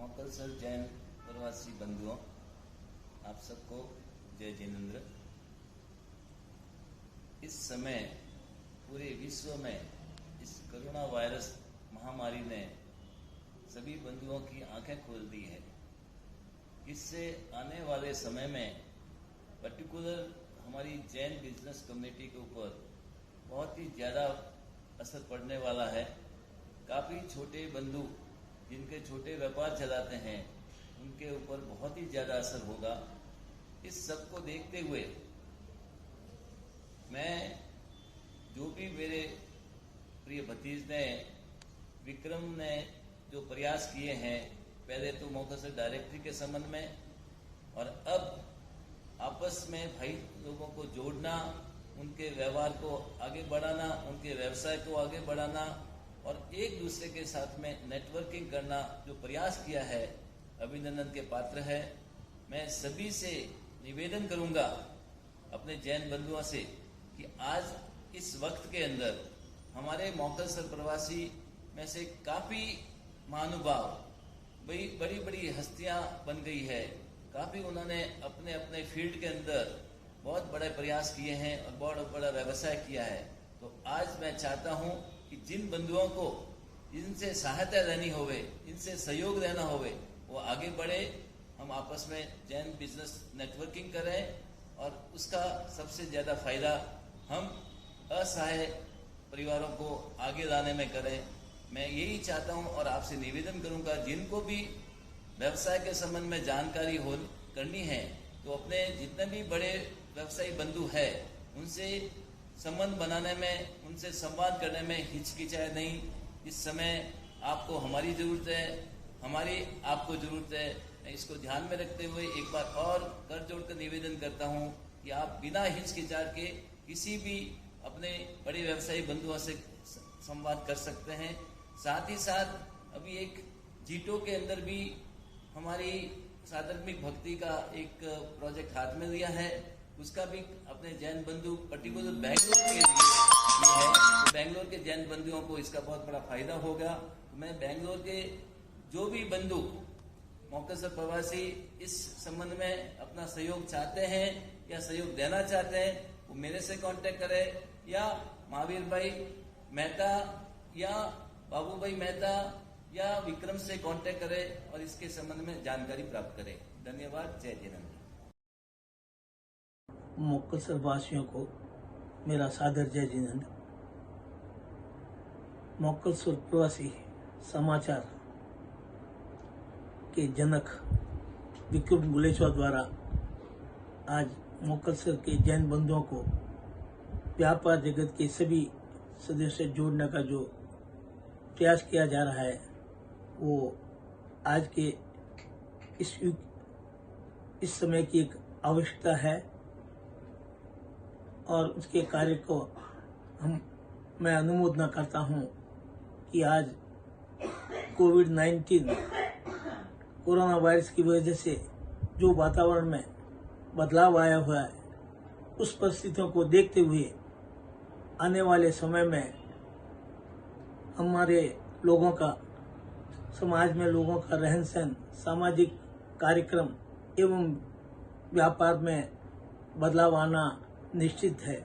मोकलसर जैन प्रवासी बंधुओं, आप सबको जय जिनेन्द्र। इस समय पूरे विश्व में इस कोरोना वायरस महामारी ने सभी बंधुओं की आंखें खोल दी है। इससे आने वाले समय में पर्टिकुलर हमारी जैन बिजनेस कम्युनिटी के ऊपर बहुत ही ज़्यादा असर पड़ने वाला है। काफ़ी छोटे बंधु जिनके छोटे व्यापार चलाते हैं उनके ऊपर बहुत ही ज़्यादा असर होगा। इस सब को देखते हुए मैं जो भी मेरे प्रिय भतीज ने विक्रम ने जो प्रयास किए हैं, पहले तो मोकलसर डायरेक्टरी के संबंध में और अब आपस में भाई लोगों को जोड़ना, उनके व्यवहार को आगे बढ़ाना, उनके व्यवसाय को आगे बढ़ाना और एक दूसरे के साथ में नेटवर्किंग करना जो प्रयास किया है, अभिनंदन के पात्र है। मैं सभी से निवेदन करूंगा अपने जैन बंधुओं से कि आज इस वक्त के अंदर हमारे मोकलसर प्रवासी में से काफ़ी महानुभाव, बड़ी बड़ी हस्तियां बन गई है। काफ़ी उन्होंने अपने अपने फील्ड के अंदर बहुत बड़े प्रयास किए हैं और बहुत बड़ा व्यवसाय किया है। तो आज मैं चाहता हूं कि जिन बंधुओं को इनसे सहायता लेनी होवे, इनसे सहयोग लेना होवे, वो आगे बढ़े। हम आपस में जैन बिजनेस नेटवर्किंग करें और उसका सबसे ज़्यादा फायदा हम असहाय परिवारों को आगे लाने में करें। मैं यही चाहता हूं और आपसे निवेदन करूंगा, जिनको भी व्यवसाय के संबंध में जानकारी करनी है तो अपने जितने भी बड़े व्यवसायी बंधु है उनसे संबंध बनाने में, उनसे संवाद करने में हिचकिचाए नहीं। इस समय आपको हमारी ज़रूरत है, हमारी आपको ज़रूरत है। मैं इसको ध्यान में रखते हुए एक बार और कर जोड़कर निवेदन करता हूं कि आप बिना हिचकिचाहट के किसी भी अपने बड़े व्यवसायी बंधुओं से संवाद कर सकते हैं। साथ ही साथ अभी एक जीटो के अंदर भी हमारी साधर्मिक भक्ति का एक प्रोजेक्ट हाथ में लिया है, उसका भी अपने जैन बंधु पर्टिकुलर बेंगलोर के लिए है, तो बेंगलोर के जैन बंधुओं को इसका बहुत बड़ा फायदा होगा। तो मैं बेंगलोर के जो भी बंधु मोकलसर प्रवासी इस संबंध में अपना सहयोग चाहते हैं या सहयोग देना चाहते हैं, वो मेरे से कांटेक्ट करें या महावीर भाई मेहता या बाबू भाई मेहता या विक्रम से कांटेक्ट करें और इसके संबंध में जानकारी प्राप्त करें। धन्यवाद। जय जिनेन्द्र। मोकलसर वासियों को मेरा सादर जय जिनेन्द्र। मोकलसर प्रवासी समाचार के जनक विक्रम गुलेश्वर द्वारा आज मोकलसर के जैन बंधुओं को व्यापार जगत के सभी सदस्यों से जोड़ने का जो प्रयास किया जा रहा है, वो आज के इस समय की एक आवश्यकता है और उसके कार्य को मैं अनुमोदन करता हूं कि आज कोविड-19 कोरोना वायरस की वजह से जो वातावरण में बदलाव आया हुआ है, उस परिस्थितियों को देखते हुए आने वाले समय में हमारे लोगों का, समाज में लोगों का रहन सहन, सामाजिक कार्यक्रम एवं व्यापार में बदलाव आना निश्चित है।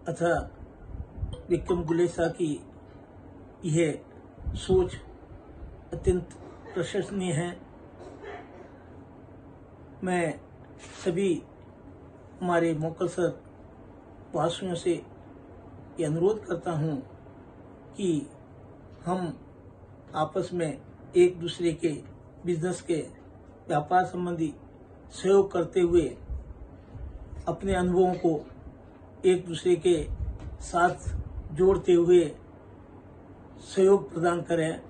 अतः विक्रम गुलेश्वर की यह सोच अत्यंत प्रशंसनीय है। मैं सभी हमारे मोकलसर वासियों से ये अनुरोध करता हूं कि हम आपस में एक दूसरे के बिजनेस के व्यापार संबंधी सहयोग करते हुए अपने अनुभवों को एक दूसरे के साथ जोड़ते हुए सहयोग प्रदान करें।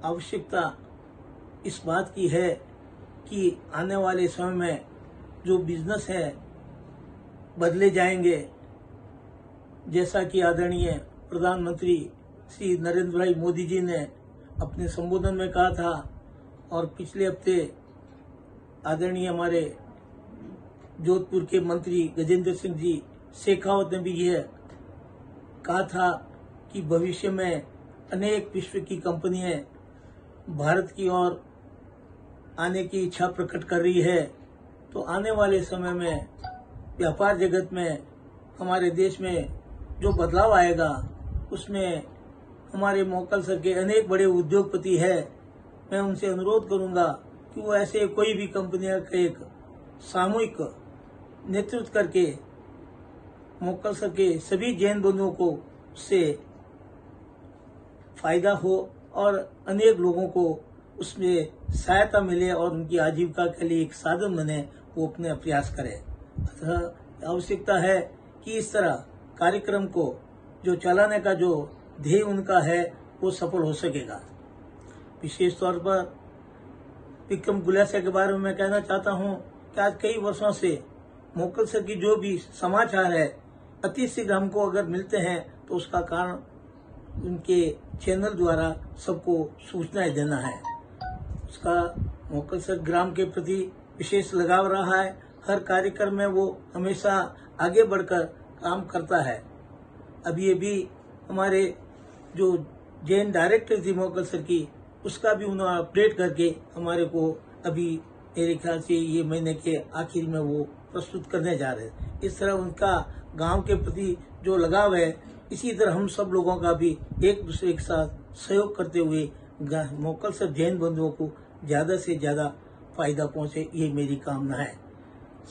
आवश्यकता इस बात की है कि आने वाले समय में जो बिजनेस है बदले जाएंगे। जैसा कि आदरणीय प्रधानमंत्री श्री नरेंद्र भाई मोदी जी ने अपने संबोधन में कहा था और पिछले हफ्ते आदरणीय हमारे जोधपुर के मंत्री गजेंद्र सिंह जी शेखावत ने भी यह कहा था कि भविष्य में अनेक विश्व की कंपनियां भारत की ओर आने की इच्छा प्रकट कर रही है, तो आने वाले समय में व्यापार जगत में हमारे देश में जो बदलाव आएगा उसमें हमारे मोकल सर के अनेक बड़े उद्योगपति हैं। मैं उनसे अनुरोध करूंगा कि वो ऐसे कोई भी कंपनियां का एक सामूहिक नेतृत्व करके मोकल सर के सभी जैन बंधुओं को उससे फायदा हो और अनेक लोगों को उसमें सहायता मिले और उनकी आजीविका के लिए एक साधन बने, वो अपने प्रयास करें। अतः आवश्यकता है कि इस तरह कार्यक्रम को जो चलाने का जो ध्येय उनका है वो सफल हो सकेगा। विशेष तौर पर विक्रम गुलेचा के बारे में मैं कहना चाहता हूं कि आज कई वर्षों से मोकल सर की जो भी समाचार है अति शीघ्र हमको अगर मिलते हैं तो उसका कारण उनके चैनल द्वारा सबको सूचनाएं देना है। उसका मोकल सर ग्राम के प्रति विशेष लगाव रहा है। हर कार्यक्रम में वो हमेशा आगे बढ़कर काम करता है। अभी ये भी हमारे जो जैन डायरेक्टर थी मोकल सर की, उसका भी उन्होंने अपडेट करके हमारे को अभी मेरे ख्याल से ये महीने के आखिर में वो प्रस्तुत करने जा रहे हैं। इस तरह उनका गांव के प्रति जो लगाव है, इसी तरह हम सब लोगों का भी एक दूसरे के साथ सहयोग करते हुए मोकल सर जैन बंधुओं को ज्यादा से ज्यादा फायदा पहुंचे, ये मेरी कामना है।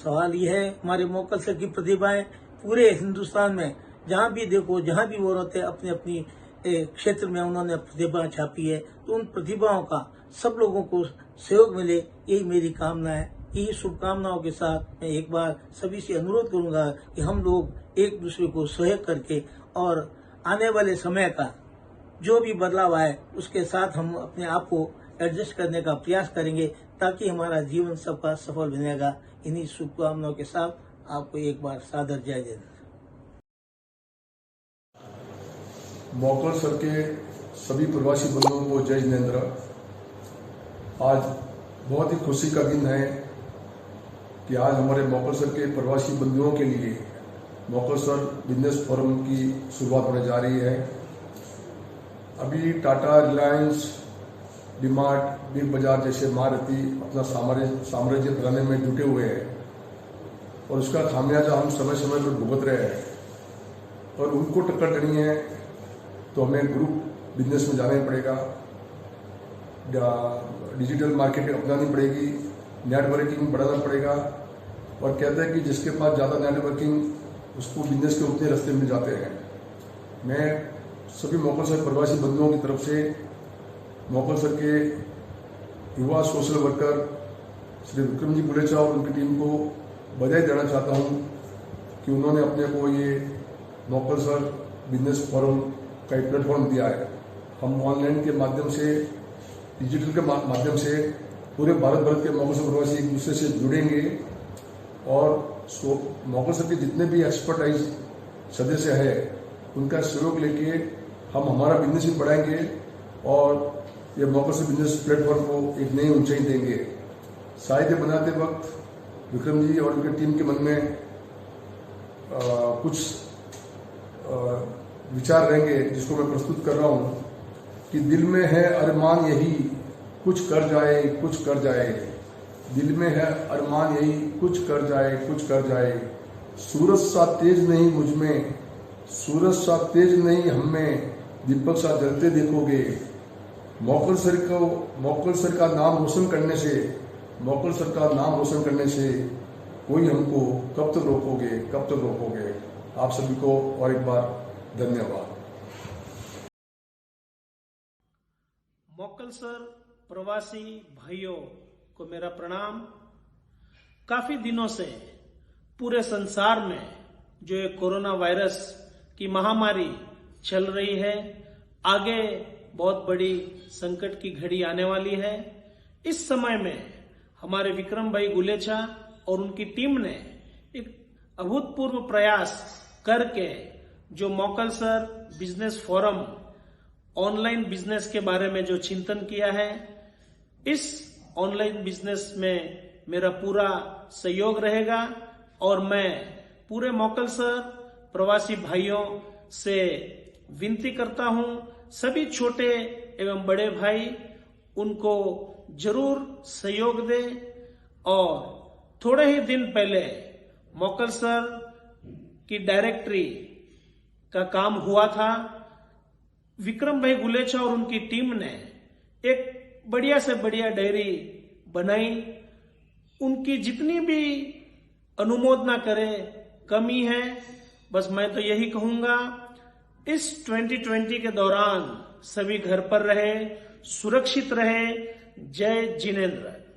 सवाल ये है, हमारे मोकल सर की प्रतिभाएं पूरे हिंदुस्तान में जहाँ भी देखो, जहाँ भी वो रहते हैं, अपनी अपनी क्षेत्र में उन्होंने प्रतिभा छापी है, तो उन प्रतिभाओं का सब लोगों को सहयोग मिले, यही मेरी कामना है। यही शुभकामनाओं के साथ मैं एक बार सभी से अनुरोध करूंगा कि हम लोग एक दूसरे को सहयोग करके और आने वाले समय का जो भी बदलाव आए उसके साथ हम अपने आप को एडजस्ट करने का प्रयास करेंगे, ताकि हमारा जीवन सबका सफल बनेगा। इन्हीं शुभकामनाओं के साथ आपको एक बार सादर जय जय। मोकल सर के सभी प्रवासी बंधुओं को जय जिनेन्द्र। आज बहुत ही खुशी का दिन है कि आज हमारे मोकल सर के प्रवासी बंधुओं के लिए मोकल सर बिजनेस फोरम की शुरुआत होने जा रही है। अभी टाटा, रिलायंस, डीमार्ट, बिग बाजार जैसे महारथी अपना साम्राज्य फैलाने में जुटे हुए हैं और उसका खामियाजा हम समय समय पर भुगत रहे हैं। और उनको टक्कर देनी है तो हमें ग्रुप बिजनेस में जाना ही पड़ेगा, डिजिटल मार्केटिंग अपनानी पड़ेगी, नेटवर्किंग बढ़ाना पड़ेगा। और कहते हैं कि जिसके पास ज़्यादा नेटवर्किंग उसको बिजनेस के उतने रास्ते मिल जाते हैं। मैं सभी मोकल सर प्रवासी बंधुओं की तरफ से मोकल सर के युवा सोशल वर्कर श्री विक्रम जी गुलेचा और उनकी टीम को बधाई देना चाहता हूं कि उन्होंने अपने को ये मोकल सर बिजनेस फोरम का एक प्लेटफॉर्म दिया है। हम ऑनलाइन के माध्यम से, डिजिटल के माध्यम से पूरे भारत भर के मोकल सर प्रवासी एक दूसरे से जुड़ेंगे और मोकल सर के जितने भी एक्सपर्टाइज सदस्य है उनका सहयोग लेके हम हमारा बिजनेस भी बढ़ाएंगे और ये मोकल सर बिजनेस प्लेटफॉर्म को एक नई ऊंचाई देंगे। शायद बनाते वक्त विक्रम जी और उनकी टीम के मन में कुछ विचार रहेंगे जिसको मैं प्रस्तुत कर रहा हूं कि दिल में है अरमान यही कुछ कर जाए, कुछ कर जाए। दिल में है अरमान यही कुछ कर जाए, कुछ कर जाए। सूरज सा तेज नहीं मुझ में, सूरज सा तेज नहीं हम में, दीपक सा जलते देखोगे। मोकल सर का नाम रोशन करने से, मोकल सर का नाम रोशन करने से कोई हमको कब तक रोकोगे, कब तक रोकोगे। आप सभी को और एक बार धन्यवाद। मोकल सर प्रवासी भाइयों को मेरा प्रणाम। काफी दिनों से पूरे संसार में जो ये कोरोना वायरस की महामारी चल रही है, आगे बहुत बड़ी संकट की घड़ी आने वाली है। इस समय में हमारे विक्रम भाई गुलेचा और उनकी टीम ने एक अभूतपूर्व प्रयास करके जो मोकल sir business forum online business के बारे में जो चिंतन किया है, इस ऑनलाइन बिजनेस में मेरा पूरा सहयोग रहेगा और मैं पूरे मोकल सर प्रवासी भाइयों से विनती करता हूं, सभी छोटे एवं बड़े भाई उनको जरूर सहयोग दें। और थोड़े ही दिन पहले मोकल सर की डायरेक्टरी का काम हुआ था। विक्रम भाई गुलेचा और उनकी टीम ने एक बढ़िया से बढ़िया डायरी बनाई। उनकी जितनी भी अनुमोदना करे कमी है। बस मैं तो यही कहूंगा, इस 2020 के दौरान सभी घर पर रहे, सुरक्षित रहे। जय जिनेंद्र।